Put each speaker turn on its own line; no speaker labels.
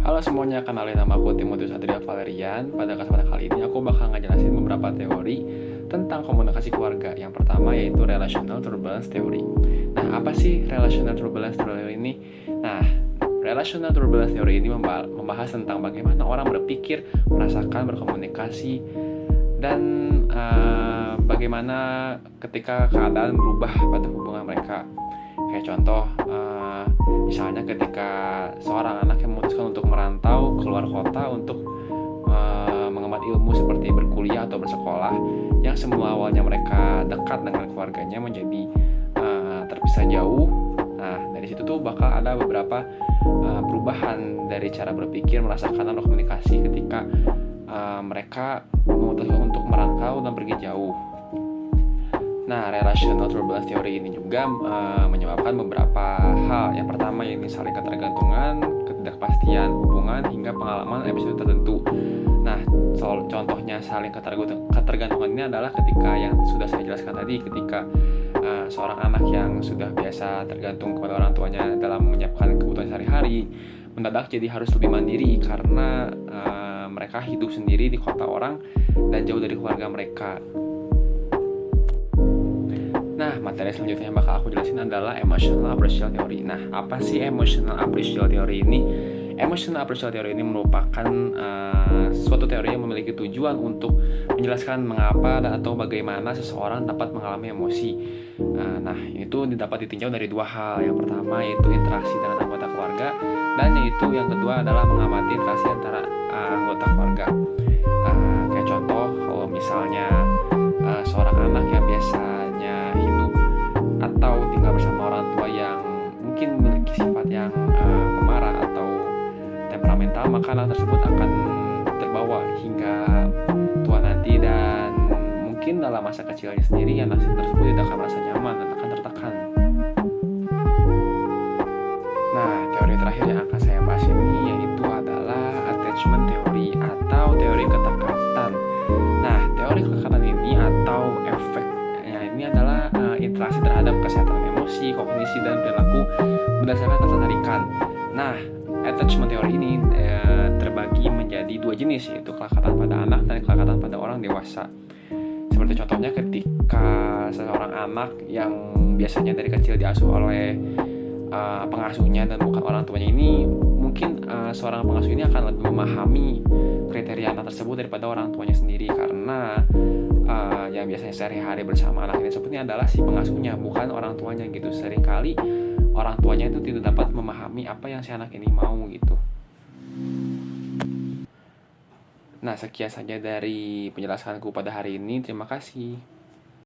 Halo semuanya, kenalin nama aku Timotius Adria Valerian. Pada kesempatan kali ini aku bakal ngejelasin beberapa teori tentang komunikasi keluarga. Yang pertama yaitu Relational Turbulence Theory. Nah, apa sih Relational Turbulence Theory ini? Nah, Relational Turbulence Theory ini membahas tentang bagaimana orang berpikir, merasakan, berkomunikasi, dan bagaimana ketika keadaan berubah pada hubungan mereka. Kayak contoh, misalnya ketika seorang anak yang memutuskan untuk merantau keluar kota untuk mengemban ilmu seperti berkuliah atau bersekolah, yang semua awalnya mereka dekat dengan keluarganya menjadi terpisah jauh. Nah, dari situ tuh bakal ada beberapa perubahan dari cara berpikir, merasakan, dan komunikasi ketika mereka memutuskan untuk merantau dan pergi jauh. Nah, Relational Turbulence Theory ini juga menyebabkan beberapa hal. Yang pertama yaitu saling ketergantungan, ketidakpastian hubungan, hingga pengalaman episode tertentu. Nah, contohnya saling ketergantungan ini adalah ketika yang sudah saya jelaskan tadi, ketika seorang anak yang sudah biasa tergantung kepada orang tuanya dalam menyiapkan kebutuhan sehari-hari, mendadak jadi harus lebih mandiri karena mereka hidup sendiri di kota orang dan jauh dari keluarga mereka. Nah, materi selanjutnya yang bakal aku jelasin adalah Emotional Appraisal Theory. Nah, apa sih Emotional Appraisal Theory ini? Emotional Appraisal Theory ini merupakan suatu teori yang memiliki tujuan untuk menjelaskan mengapa dan atau bagaimana seseorang dapat mengalami emosi. Nah, itu dapat ditinjau dari dua hal. Yang pertama yaitu interaksi dengan anggota keluarga, dan yaitu yang kedua adalah mengamati interaksi antara anggota keluarga. Kayak contoh, kalau misalnya seorang anak yang biasanya hidup atau tinggal bersama orang tua yang mungkin memiliki sifat yang pemarah atau temperamental, maka anak tersebut akan terbawa hingga tua nanti, dan mungkin dalam masa kecilnya sendiri anak tersebut tidak akan merasa nyaman dan akan tertekan. Nah, teori terakhir yang akan saya bahas ini yaitu adalah Attachment Theory atau teori keterikatan. Nah, teori keterikatan ini atau efeknya ini adalah interaksi terhadap kesehatan emosi, kognisi, dan perilaku berdasarkan ketertarikan. Nah, attachment theory ini terbagi menjadi dua jenis, yaitu kelekatan pada anak dan kelekatan pada orang dewasa. Seperti contohnya ketika seorang anak yang biasanya dari kecil diasuh oleh pengasuhnya dan bukan orang tuanya ini, mungkin seorang pengasuh ini akan lebih memahami kriteria anak tersebut daripada orang tuanya sendiri, karena yang biasanya sehari-hari bersama anak ini sepertinya adalah si pengasuhnya, bukan orang tuanya gitu. Seringkali orang tuanya itu tidak dapat memahami apa yang si anak ini mau gitu. Nah, sekian saja dari penjelasanku pada hari ini. Terima kasih.